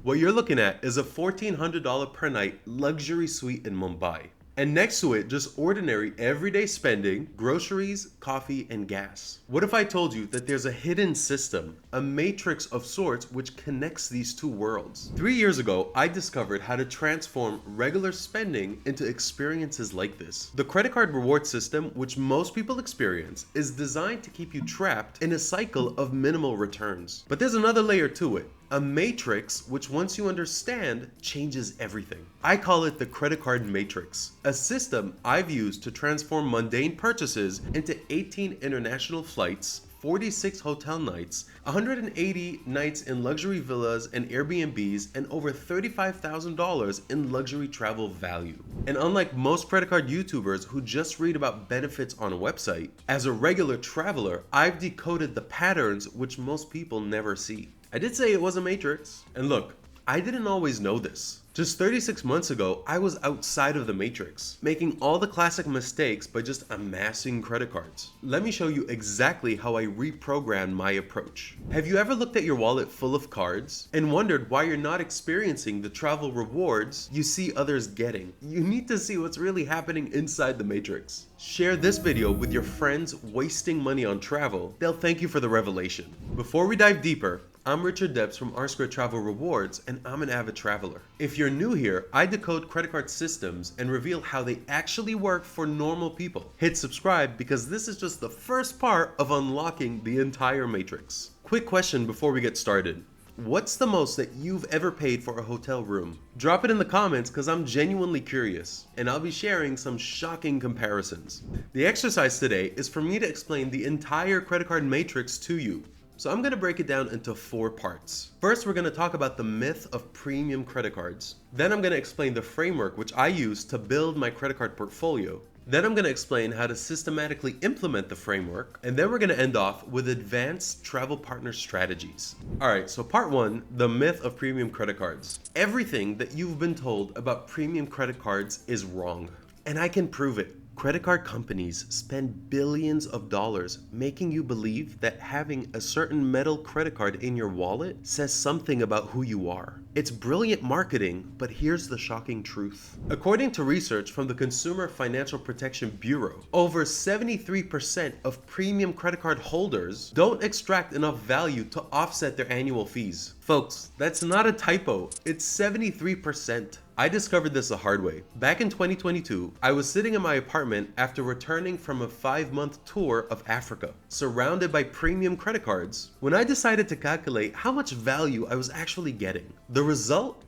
What you're looking at is a $1,400 per night luxury suite in Mumbai. And next to it, just ordinary everyday spending, groceries, coffee, and gas. What if I told you that there's a hidden system, a matrix of sorts which connects these two worlds? 3 years ago, I discovered how to transform regular spending into experiences like this. The credit card reward system, which most people experience, is designed to keep you trapped in a cycle of minimal returns. But there's another layer to it. A matrix which, once you understand, changes everything. I call it the credit card matrix, a system I've used to transform mundane purchases into 18 international flights, 46 hotel nights, 180 nights in luxury villas and Airbnbs, and over $35,000 in luxury travel value. And unlike most credit card YouTubers who just read about benefits on a website, as a regular traveler, I've decoded the patterns which most people never see. I did say it was a matrix. And look, I didn't always know this. Just 36 months ago, I was outside of the matrix, making all the classic mistakes by just amassing credit cards. Let me show you exactly how I reprogrammed my approach. Have you ever looked at your wallet full of cards and wondered why you're not experiencing the travel rewards you see others getting? You need to see what's really happening inside the matrix. Share this video with your friends wasting money on travel. They'll thank you for the revelation. Before we dive deeper, I'm Richard Debs from R2 Travel Rewards, and I'm an avid traveler. If you're new here, I decode credit card systems and reveal how they actually work for normal people. Hit subscribe because this is just the first part of unlocking the entire matrix. Quick question before we get started. What's the most that you've ever paid for a hotel room? Drop it in the comments because I'm genuinely curious, and I'll be sharing some shocking comparisons. The exercise today is for me to explain the entire credit card matrix to you. So I'm going to break it down into 4 parts. First, we're going to talk about the myth of premium credit cards. Then I'm going to explain the framework which I use to build my credit card portfolio. Then I'm going to explain how to systematically implement the framework. And then we're going to end off with advanced travel partner strategies. Alright, so part 1, the myth of premium credit cards. Everything that you've been told about premium credit cards is wrong. And I can prove it. Credit card companies spend billions of dollars making you believe that having a certain metal credit card in your wallet says something about who you are. It's brilliant marketing, but here's the shocking truth. According to research from the Consumer Financial Protection Bureau, over 73% of premium credit card holders don't extract enough value to offset their annual fees. Folks, that's not a typo, it's 73%. I discovered this the hard way. Back in 2022, I was sitting in my apartment after returning from a 5-month tour of Africa, surrounded by premium credit cards, when I decided to calculate how much value I was actually getting. The result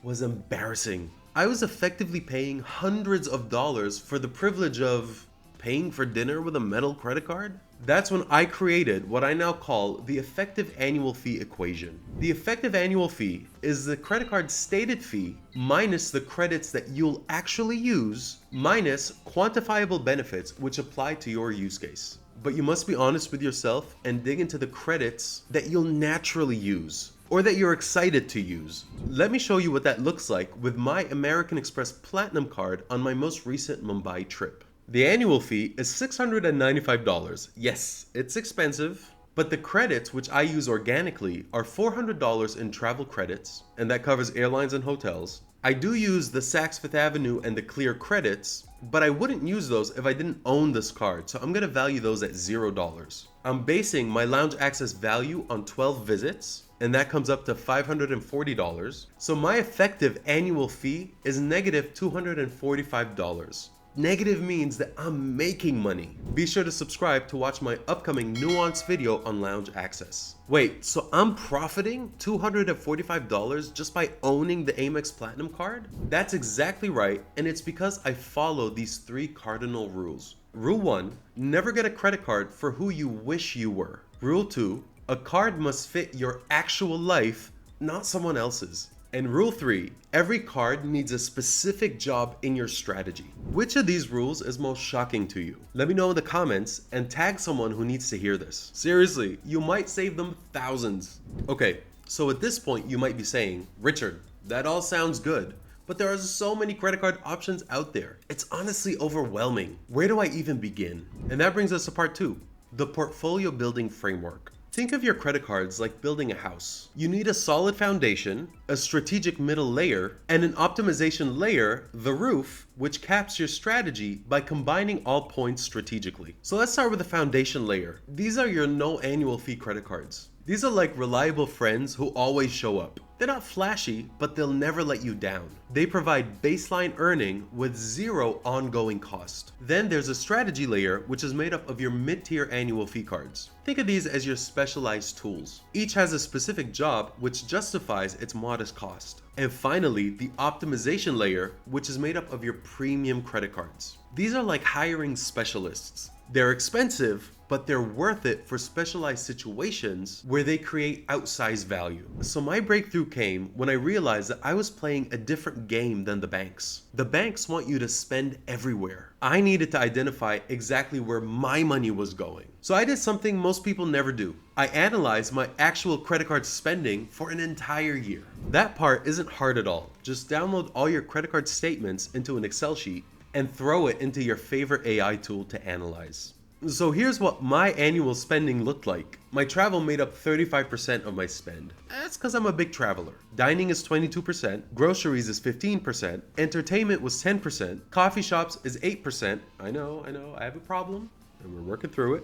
was embarrassing. I was effectively paying hundreds of dollars for the privilege of paying for dinner with a metal credit card? That's when I created what I now call the effective annual fee equation. The effective annual fee is the credit card's stated fee minus the credits that you'll actually use minus quantifiable benefits which apply to your use case. But you must be honest with yourself and dig into the credits that you'll naturally use or that you're excited to use. Let me show you what that looks like with my American Express Platinum card on my most recent Mumbai trip. The annual fee is $695. Yes, it's expensive, but the credits which I use organically are $400 in travel credits, and that covers airlines and hotels. I do use the Saks Fifth Avenue and the Clear credits, but I wouldn't use those if I didn't own this card, so I'm going to value those at $0. I'm basing my lounge access value on 12 visits, and that comes up to $540. So my effective annual fee is negative $245. Negative means that I'm making money. Be sure to subscribe to watch my upcoming nuanced video on lounge access. Wait, so I'm profiting $245 just by owning the Amex Platinum card? That's exactly right, and it's because I follow these 3 cardinal rules. Rule 1, never get a credit card for who you wish you were. Rule 2, a card must fit your actual life, not someone else's. And rule 3, every card needs a specific job in your strategy. Which of these rules is most shocking to you? Let me know in the comments and tag someone who needs to hear this. Seriously, you might save them thousands. Okay, so at this point you might be saying, Richard, that all sounds good, but there are so many credit card options out there. It's honestly overwhelming. Where do I even begin? And that brings us to part 2, the portfolio building framework. Think of your credit cards like building a house. You need a solid foundation, a strategic middle layer, and an optimization layer, the roof, which caps your strategy by combining all points strategically. So let's start with the foundation layer. These are your no annual fee credit cards. These are like reliable friends who always show up. They're not flashy, but they'll never let you down. They provide baseline earning with zero ongoing cost. Then there's a strategy layer, which is made up of your mid-tier annual fee cards. Think of these as your specialized tools. Each has a specific job which justifies its modest cost. And finally, the optimization layer, which is made up of your premium credit cards. These are like hiring specialists. They're expensive, but they're worth it for specialized situations where they create outsized value. So my breakthrough came when I realized that I was playing a different game than the banks. The banks want you to spend everywhere. I needed to identify exactly where my money was going. So I did something most people never do. I analyzed my actual credit card spending for an entire year. That part isn't hard at all. Just download all your credit card statements into an Excel sheet and throw it into your favorite AI tool to analyze. So here's what my annual spending looked like. My travel made up 35% of my spend. That's because I'm a big traveler. Dining is 22%, groceries is 15%, entertainment was 10%, coffee shops is 8%. I know, I have a problem, and we're working through it.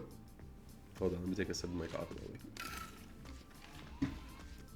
Hold on, let me take a sip of my coffee.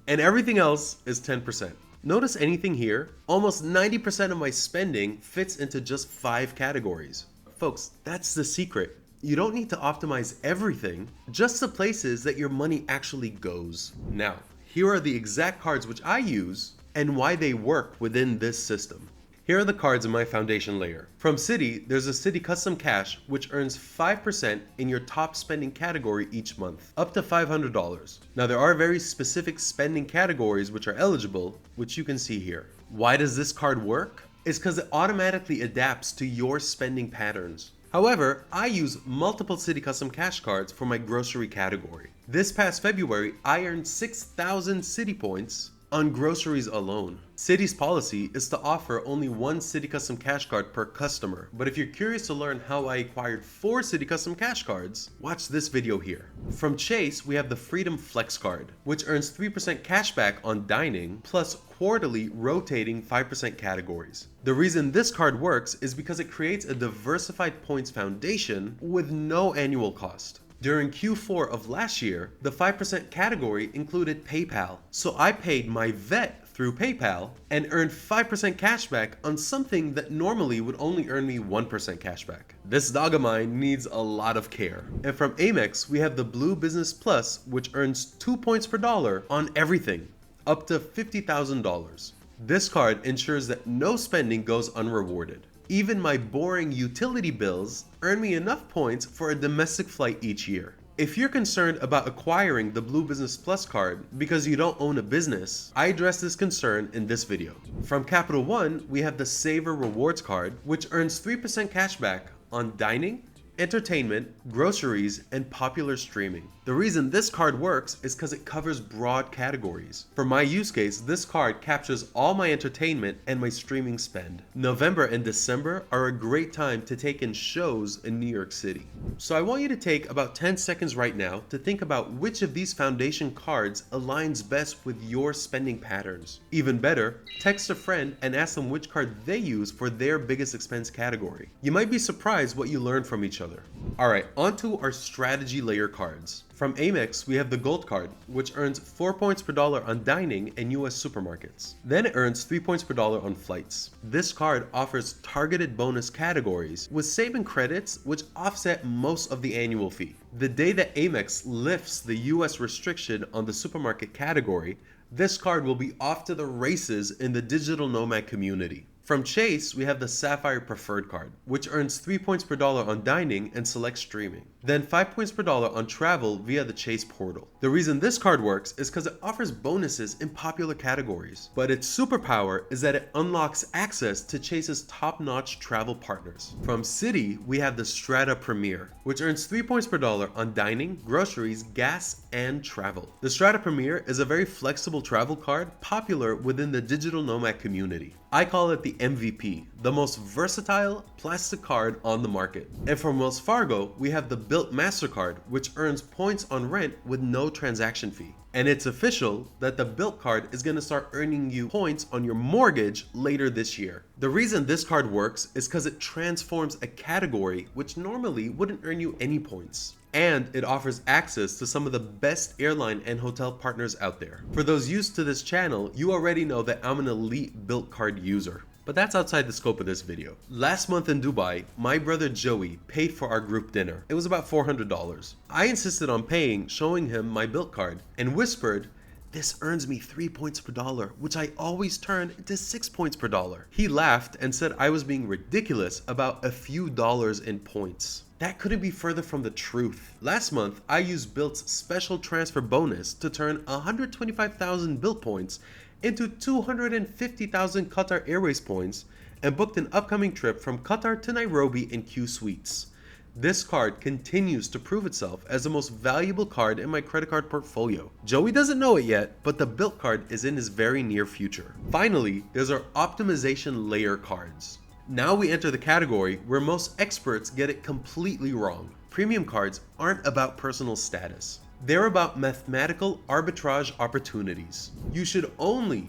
And everything else is 10%. Notice anything here? Almost 90% of my spending fits into just 5 categories. Folks, that's the secret. You don't need to optimize everything, just the places that your money actually goes. Now, here are the exact cards which I use and why they work within this system. Here are the cards in my foundation layer. From Citi, there's a Citi Custom Cash, which earns 5% in your top spending category each month, up to $500. Now, there are very specific spending categories which are eligible, which you can see here. Why does this card work? It's because it automatically adapts to your spending patterns. However, I use multiple Citi Custom Cash cards for my grocery category. This past February, I earned 6,000 Citi points on groceries alone. Citi's policy is to offer only one Citi Custom Cash card per customer, but if you're curious to learn how I acquired 4 Citi Custom Cash cards, watch this video here. From Chase, we have the Freedom Flex card, which earns 3% cashback on dining, plus quarterly rotating 5% categories. The reason this card works is because it creates a diversified points foundation with no annual cost. During Q4 of last year, the 5% category included PayPal, so I paid my vet through PayPal and earned 5% cashback on something that normally would only earn me 1% cashback. This dog of mine needs a lot of care. And from Amex, we have the Blue Business Plus, which earns 2 points per dollar on everything, up to $50,000. This card ensures that no spending goes unrewarded. Even my boring utility bills earn me enough points for a domestic flight each year. If you're concerned about acquiring the Blue Business Plus card because you don't own a business, I address this concern in this video. From Capital One, we have the Savor Rewards card, which earns 3% cashback on dining, entertainment, groceries, and popular streaming. The reason this card works is because it covers broad categories. For my use case, this card captures all my entertainment and my streaming spend. November and December are a great time to take in shows in New York City. So I want you to take about 10 seconds right now to think about which of these foundation cards aligns best with your spending patterns. Even better, text a friend and ask them which card they use for their biggest expense category. You might be surprised what you learn from each other. Alright, onto our strategy layer cards. From Amex, we have the Gold card, which earns 4 points per dollar on dining in US supermarkets. Then it earns 3 points per dollar on flights. This card offers targeted bonus categories with saving credits which offset most of the annual fee. The day that Amex lifts the US restriction on the supermarket category, this card will be off to the races in the digital nomad community. From Chase, we have the Sapphire Preferred card, which earns 3 points per dollar on dining and select streaming. Then 5 points per dollar on travel via the Chase portal. The reason this card works is because it offers bonuses in popular categories, but its superpower is that it unlocks access to Chase's top-notch travel partners. From Citi, we have the Strata Premier, which earns 3 points per dollar on dining, groceries, gas, and travel. The Strata Premier is a very flexible travel card popular within the digital nomad community. I call it the the MVP, the most versatile plastic card on the market. And from Wells Fargo, we have the Built MasterCard, which earns points on rent with no transaction fee. And it's official that the Built card is going to start earning you points on your mortgage later this year. The reason this card works is because it transforms a category which normally wouldn't earn you any points. And it offers access to some of the best airline and hotel partners out there. For those used to this channel, you already know that I'm an elite Built card user. But that's outside the scope of this video. Last month in Dubai, my brother Joey paid for our group dinner. It was about $400. I insisted on paying, showing him my Built card, and whispered, "This earns me 3 points per dollar, which I always turn into 6 points per dollar." He laughed and said I was being ridiculous about a few dollars in points. That couldn't be further from the truth. Last month, I used Built's special transfer bonus to turn 125,000 Built points into 250,000 Qatar Airways points and booked an upcoming trip from Qatar to Nairobi in Q Suites. This card continues to prove itself as the most valuable card in my credit card portfolio. Joey doesn't know it yet, but the Built card is in his very near future. Finally, there's our optimization layer cards. Now we enter the category where most experts get it completely wrong. Premium cards aren't about personal status. They're about mathematical arbitrage opportunities. You should only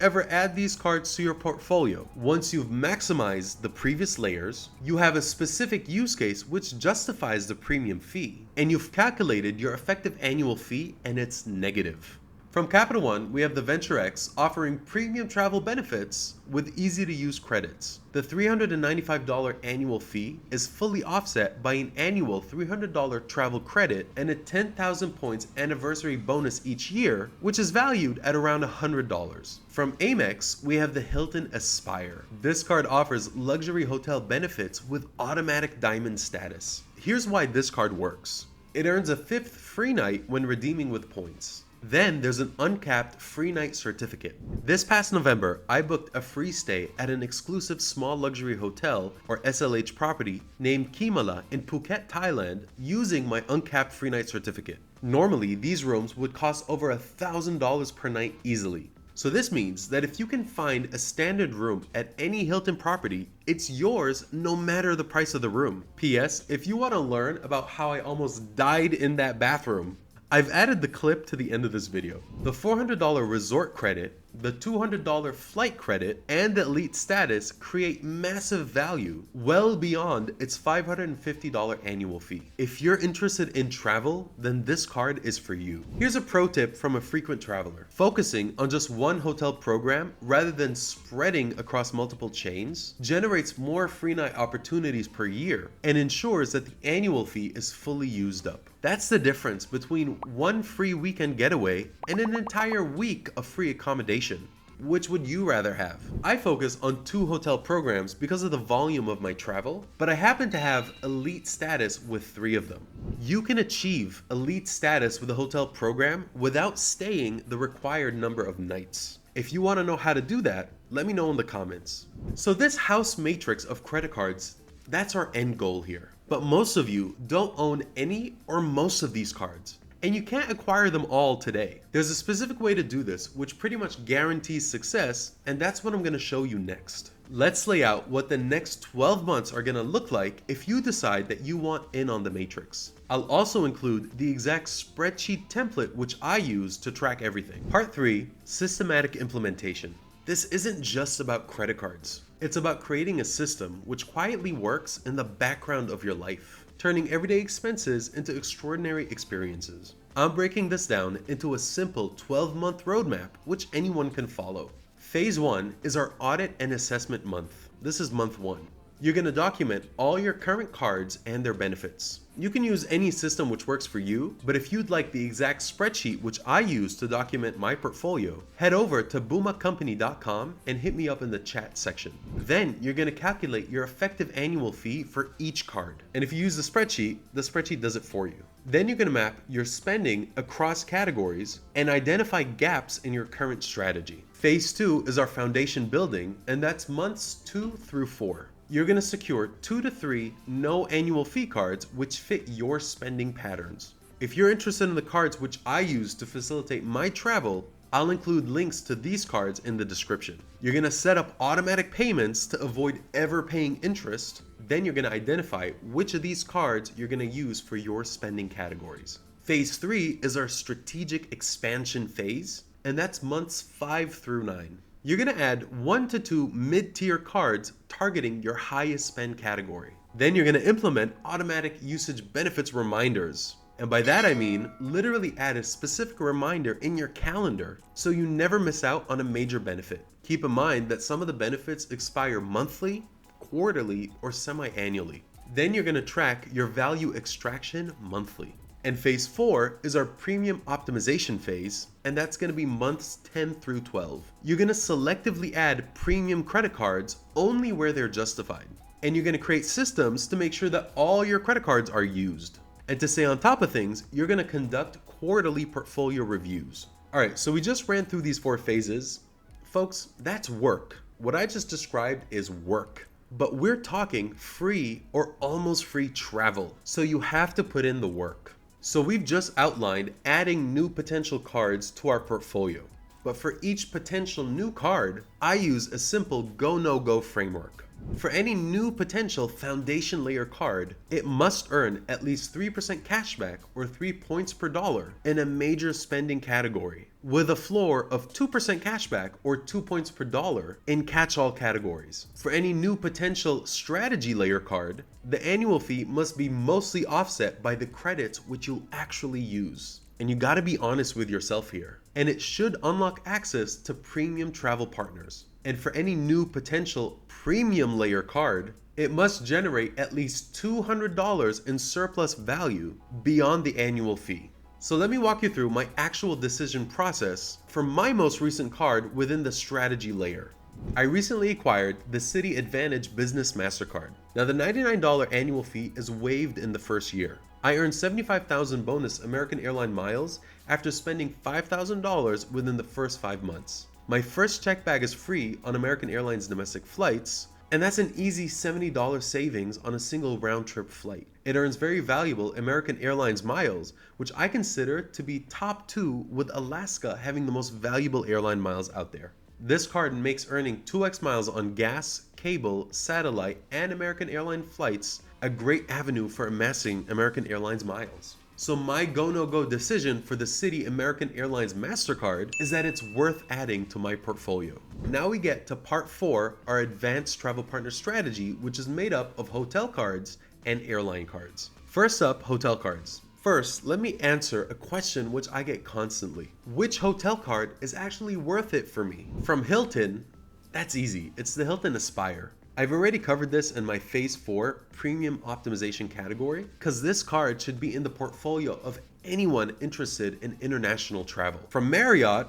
ever add these cards to your portfolio once you've maximized the previous layers, you have a specific use case which justifies the premium fee, and you've calculated your effective annual fee and it's negative. From Capital One, we have the Venture X offering premium travel benefits with easy-to-use credits. The $395 annual fee is fully offset by an annual $300 travel credit and a 10,000 points anniversary bonus each year, which is valued at around $100. From Amex, we have the Hilton Aspire. This card offers luxury hotel benefits with automatic diamond status. Here's why this card works. It earns a 5th free night when redeeming with points. Then there's an uncapped free night certificate. This past November, I booked a free stay at an exclusive small luxury hotel or SLH property named Kimala in Phuket, Thailand, using my uncapped free night certificate. Normally, these rooms would cost over $1,000 per night easily. So this means that if you can find a standard room at any Hilton property, it's yours no matter the price of the room. P.S. If you want to learn about how I almost died in that bathroom, I've added the clip to the end of this video. The $400 resort credit, the $200 flight credit, and the elite status create massive value well beyond its $550 annual fee. If you're interested in travel, then this card is for you. Here's a pro tip from a frequent traveler. Focusing on just one hotel program rather than spreading across multiple chains generates more free night opportunities per year and ensures that the annual fee is fully used up. That's the difference between one free weekend getaway and an entire week of free accommodation. Which would you rather have? I focus on 2 hotel programs because of the volume of my travel, but I happen to have elite status with 3 of them. You can achieve elite status with a hotel program without staying the required number of nights. If you want to know how to do that, let me know in the comments. So this house matrix of credit cards, that's our end goal here. But most of you don't own any or most of these cards, and you can't acquire them all today. There's a specific way to do this, which pretty much guarantees success, and that's what I'm going to show you next. Let's lay out what the next 12 months are going to look like if you decide that you want in on the matrix. I'll also include the exact spreadsheet template which I use to track everything. Part 3, systematic implementation. This isn't just about credit cards. It's about creating a system which quietly works in the background of your life, turning everyday expenses into extraordinary experiences. I'm breaking this down into a simple 12-month roadmap which anyone can follow. Phase 1 is our audit and assessment month. This is month 1. You're going to document all your current cards and their benefits. You can use any system which works for you, but if you'd like the exact spreadsheet which I use to document my portfolio, head over to boomacompany.com and hit me up in the chat section. Then you're going to calculate your effective annual fee for each card. And if you use the spreadsheet does it for you. Then you're going to map your spending across categories and identify gaps in your current strategy. Phase 2 is our foundation building, and that's months 2 through 4. You're going to secure 2 to 3 no annual fee cards which fit your spending patterns. If you're interested in the cards which I use to facilitate my travel, I'll include links to these cards in the description. You're gonna set up automatic payments to avoid ever paying interest. Then you're gonna identify which of these cards you're gonna use for your spending categories. Phase 3 is our strategic expansion phase, and that's months 5 through 9. You're gonna add 1 to 2 mid-tier cards targeting your highest spend category. Then you're gonna implement automatic usage benefits reminders. And by that I mean literally add a specific reminder in your calendar so you never miss out on a major benefit. Keep in mind that some of the benefits expire monthly, quarterly, or semi-annually. Then you're gonna track your value extraction monthly. And phase 4 is our premium optimization phase, and that's gonna be months 10 through 12. You're gonna selectively add premium credit cards only where they're justified. And you're gonna create systems to make sure that all your credit cards are used. And to stay on top of things, you're gonna conduct quarterly portfolio reviews. All right, so we just ran through these 4 phases. Folks, that's work. What I just described is work. But we're talking free or almost free travel, so you have to put in the work. So we've just outlined adding new potential cards to our portfolio. But for each potential new card, I use a simple go-no-go framework. For any new potential foundation layer card, it must earn at least 3% cashback or 3 points per dollar in a major spending category, with a floor of 2% cashback or 2 points per dollar in catch-all categories. For any new potential strategy layer card, the annual fee must be mostly offset by the credits which you'll actually use. And you gotta be honest with yourself here. And it should unlock access to premium travel partners. And for any new potential premium layer card, it must generate at least $200 in surplus value beyond the annual fee. So let me walk you through my actual decision process for my most recent card within the strategy layer. I recently acquired the City Advantage Business MasterCard. Now the $99 annual fee is waived in the first year. I earned 75,000 bonus American Airline miles after spending $5,000 within the first 5 months. My first check bag is free on American Airlines domestic flights, and that's an easy $70 savings on a single round-trip flight. It earns very valuable American Airlines miles, which I consider to be top 2, with Alaska having the most valuable airline miles out there. This card makes earning 2x miles on gas, cable, satellite, and American Airline flights a great avenue for amassing American Airlines miles. So my go-no-go decision for the City American Airlines MasterCard is that it's worth adding to my portfolio. Now we get to part 4, our advanced travel partner strategy, which is made up of hotel cards and airline cards. First up, hotel cards. First, let me answer a question which I get constantly. Which hotel card is actually worth it for me? From Hilton, that's easy. It's the Hilton Aspire. I've already covered this in my phase 4 premium optimization category, because this card should be in the portfolio of anyone interested in international travel. From Marriott,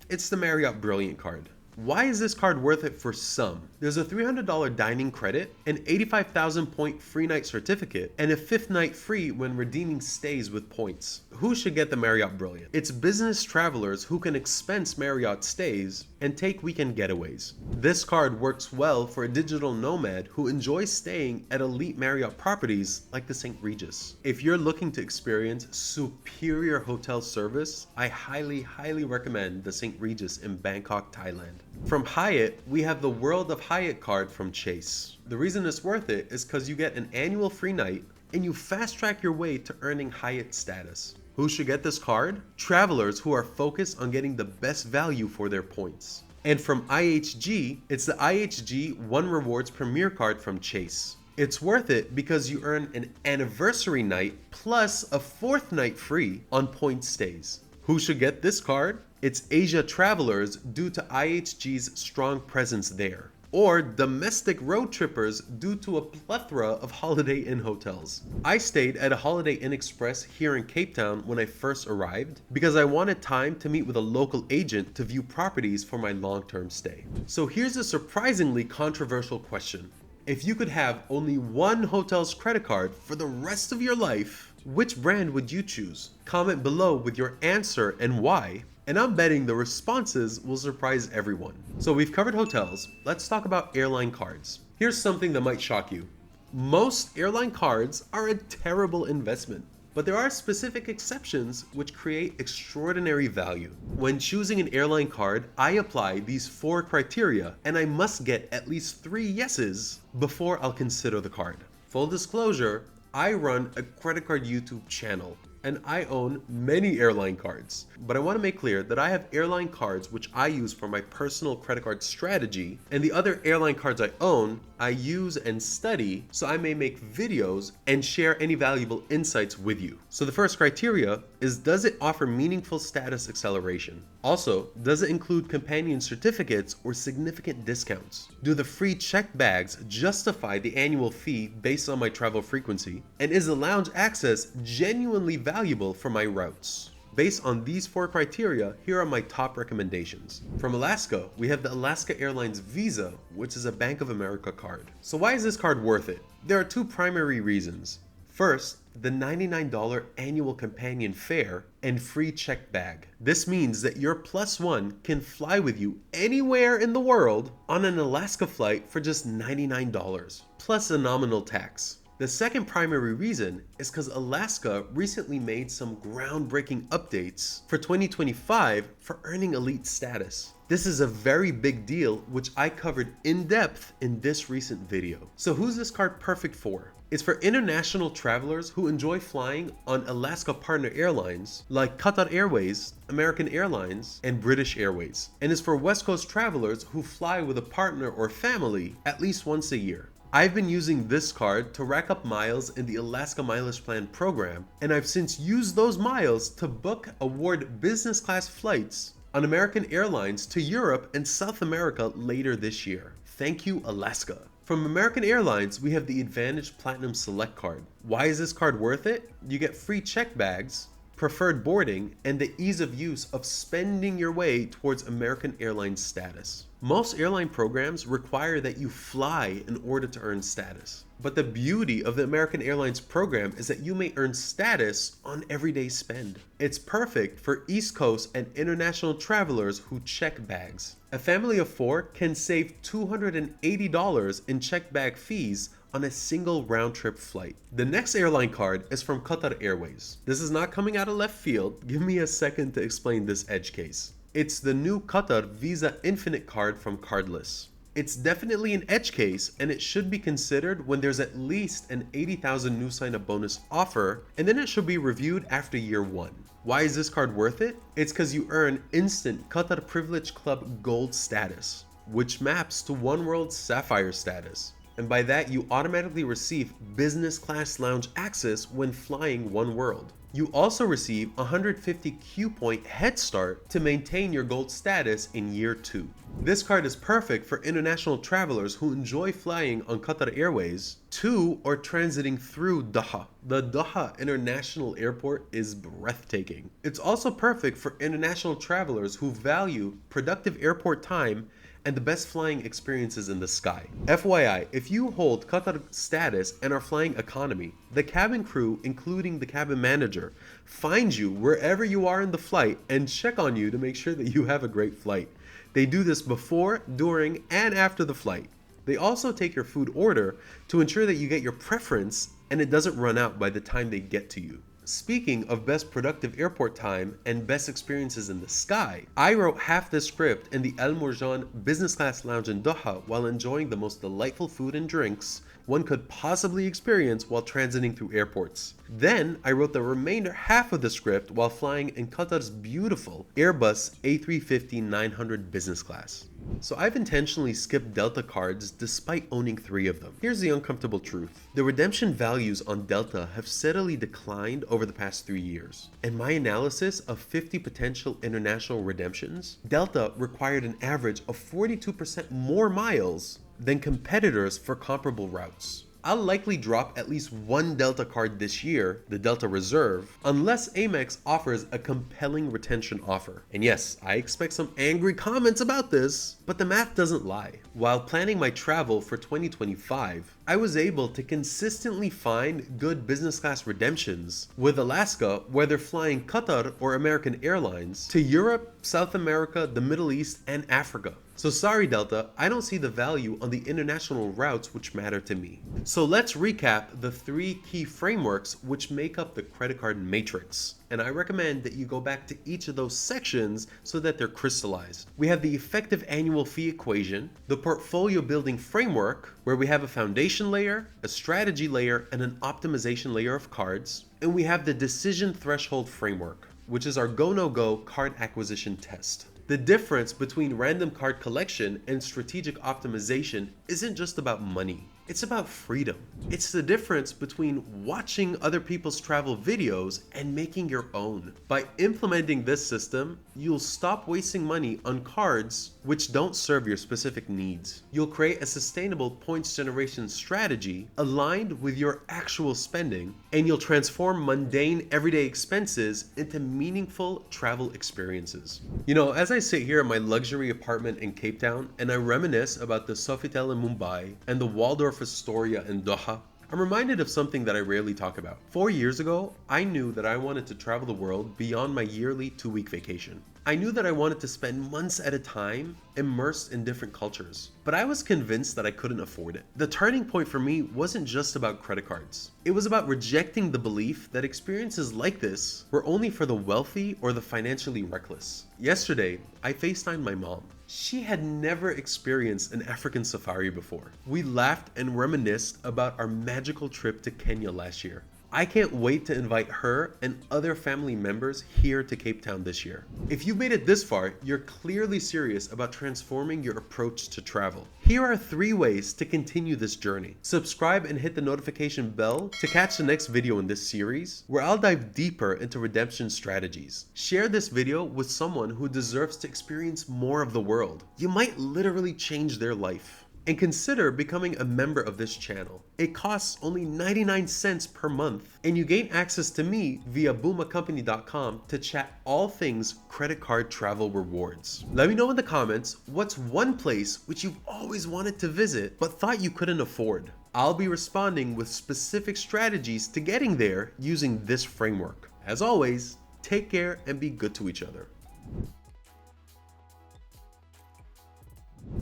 it's the Marriott Brilliant card. Why is this card worth it for some? There's a $300 dining credit, an 85,000 point free night certificate, and a 5th night free when redeeming stays with points. Who should get the Marriott Brilliant? It's business travelers who can expense Marriott stays and take weekend getaways. This card works well for a digital nomad who enjoys staying at elite Marriott properties like the St. Regis. If you're looking to experience superior hotel service, I highly recommend the St. Regis in Bangkok, Thailand. From Hyatt, we have the World of Hyatt card from Chase. The reason it's worth it is because you get an annual free night and you fast track your way to earning Hyatt status. Who should get this card? Travelers who are focused on getting the best value for their points. And from IHG, it's the IHG One Rewards Premier card from Chase. It's worth it because you earn an anniversary night plus a 4th night free on point stays. Who should get this card? It's Asia travelers due to IHG's strong presence there, or domestic road trippers due to a plethora of Holiday Inn hotels. I stayed at a Holiday Inn Express here in Cape Town when I first arrived because I wanted time to meet with a local agent to view properties for my long-term stay. So here's a surprisingly controversial question. If you could have only one hotel's credit card for the rest of your life, which brand would you choose? Comment below with your answer and why. And I'm betting the responses will surprise everyone. So we've covered hotels, let's talk about airline cards. Here's something that might shock you. Most airline cards are a terrible investment. But there are specific exceptions which create extraordinary value. When choosing an airline card, I apply these 4 criteria, and I must get at least 3 yeses before I'll consider the card. Full disclosure, I run a credit card YouTube channel, and I own many airline cards. But I want to make clear that I have airline cards which I use for my personal credit card strategy, and the other airline cards I own, I use and study so I may make videos and share any valuable insights with you. So the first criteria is, does it offer meaningful status acceleration? Also, does it include companion certificates or significant discounts? Do the free checked bags justify the annual fee based on my travel frequency? And is the lounge access genuinely valuable for my routes? Based on these 4 criteria, here are my top recommendations. From Alaska, we have the Alaska Airlines Visa, which is a Bank of America card. So why is this card worth it? There are 2 primary reasons. First, the $99 annual companion fare and free checked bag. This means that your +1 can fly with you anywhere in the world on an Alaska flight for just $99, plus a nominal tax. The second primary reason is because Alaska recently made some groundbreaking updates for 2025 for earning elite status. This is a very big deal, which I covered in depth in this recent video. So who's this card perfect for? It's for international travelers who enjoy flying on Alaska partner airlines like Qatar Airways, American Airlines, and British Airways. And it's for West Coast travelers who fly with a partner or family at least once a year. I've been using this card to rack up miles in the Alaska Mileage Plan program, and I've since used those miles to book award business class flights on American Airlines to Europe and South America later this year. Thank you, Alaska. From American Airlines, we have the Advantage Platinum Select card. Why is this card worth it? You get free check bags, preferred boarding, and the ease of use of spending your way towards American Airlines status. Most airline programs require that you fly in order to earn status. But the beauty of the American Airlines program is that you may earn status on everyday spend. It's perfect for East Coast and international travelers who check bags. A family of 4 can save $280 in check bag fees on a single round-trip flight. The next airline card is from Qatar Airways. This is not coming out of left field. Give me a second to explain this edge case. It's the new Qatar Visa Infinite card from Cardless. It's definitely an edge case, and it should be considered when there's at least an 80,000 new sign-up bonus offer, and then it should be reviewed after year 1. Why is this card worth it? It's because you earn instant Qatar Privilege Club Gold status, which maps to One World Sapphire status. And by that, you automatically receive business class lounge access when flying One World. You also receive 150 Q point head start to maintain your gold status in year 2. This card is perfect for international travelers who enjoy flying on Qatar Airways to or transiting through Doha. The Doha International Airport is breathtaking. It's also perfect for international travelers who value productive airport time and the best flying experiences in the sky. FYI, if you hold Qatar status and are flying economy, the cabin crew, including the cabin manager, finds you wherever you are in the flight and check on you to make sure that you have a great flight. They do this before, during, and after the flight. They also take your food order to ensure that you get your preference and it doesn't run out by the time they get to you. Speaking of best productive airport time and best experiences in the sky, I wrote half the script in the Al Morjan Business Class Lounge in Doha while enjoying the most delightful food and drinks one could possibly experience while transiting through airports. Then I wrote the remainder half of the script while flying in Qatar's beautiful Airbus A350-900 business class. So I've intentionally skipped Delta cards despite owning 3 of them. Here's the uncomfortable truth. The redemption values on Delta have steadily declined over the past 3 years. In my analysis of 50 potential international redemptions, Delta required an average of 42% more miles than competitors for comparable routes. I'll likely drop at least 1 Delta card this year, the Delta Reserve, unless Amex offers a compelling retention offer. And yes, I expect some angry comments about this, but the math doesn't lie. While planning my travel for 2025, I was able to consistently find good business class redemptions with Alaska, whether flying Qatar or American Airlines, to Europe, South America, the Middle East, and Africa. So sorry Delta, I don't see the value on the international routes which matter to me. So let's recap the 3 key frameworks which make up the credit card matrix. And I recommend that you go back to each of those sections so that they're crystallized. We have the effective annual fee equation, the portfolio building framework, where we have a foundation layer, a strategy layer, and an optimization layer of cards. And we have the decision threshold framework, which is our go-no-go card acquisition test. The difference between random card collection and strategic optimization isn't just about money. It's about freedom. It's the difference between watching other people's travel videos and making your own. By implementing this system, you'll stop wasting money on cards which don't serve your specific needs. You'll create a sustainable points generation strategy aligned with your actual spending, and you'll transform mundane everyday expenses into meaningful travel experiences. You know, as I sit here in my luxury apartment in Cape Town and I reminisce about the Sofitel in Mumbai and the Waldorf Astoria in Doha, I'm reminded of something that I rarely talk about. 4 years ago, I knew that I wanted to travel the world beyond my yearly 2-week vacation. I knew that I wanted to spend months at a time immersed in different cultures, but I was convinced that I couldn't afford it. The turning point for me wasn't just about credit cards. It was about rejecting the belief that experiences like this were only for the wealthy or the financially reckless. Yesterday, I FaceTimed my mom. She had never experienced an African safari before. We laughed and reminisced about our magical trip to Kenya last year. I can't wait to invite her and other family members here to Cape Town this year. If you made it this far, you're clearly serious about transforming your approach to travel. Here are 3 ways to continue this journey. Subscribe and hit the notification bell to catch the next video in this series, where I'll dive deeper into redemption strategies. Share this video with someone who deserves to experience more of the world. You might literally change their life. And consider becoming a member of this channel. It costs only 99 cents per month, and you gain access to me via boomacompany.com to chat all things credit card travel rewards. Let me know in the comments what's one place which you've always wanted to visit but thought you couldn't afford. I'll be responding with specific strategies to getting there using this framework. As always, take care and be good to each other.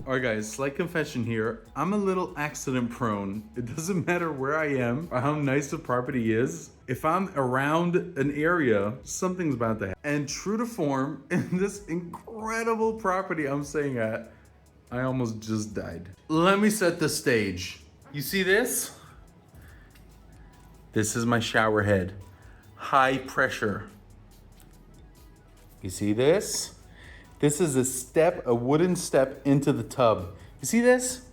Alright guys, slight confession here. I'm a little accident prone. It doesn't matter where I am or how nice the property is. If I'm around an area, something's about to happen. And true to form, in this incredible property I'm staying at, I almost just died. Let me set the stage. You see this? This is my shower head. High pressure. You see this? This is a wooden step into the tub. You see this?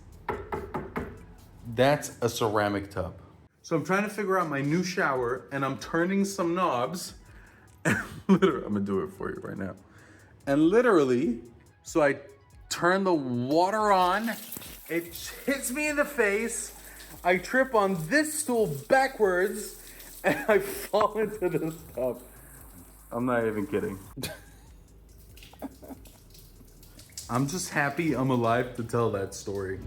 That's a ceramic tub. So I'm trying to figure out my new shower and I'm turning some knobs. And literally, I'm gonna do it for you right now. And literally, so I turn the water on, it hits me in the face, I trip on this stool backwards, and I fall into this tub. I'm not even kidding. I'm just happy I'm alive to tell that story.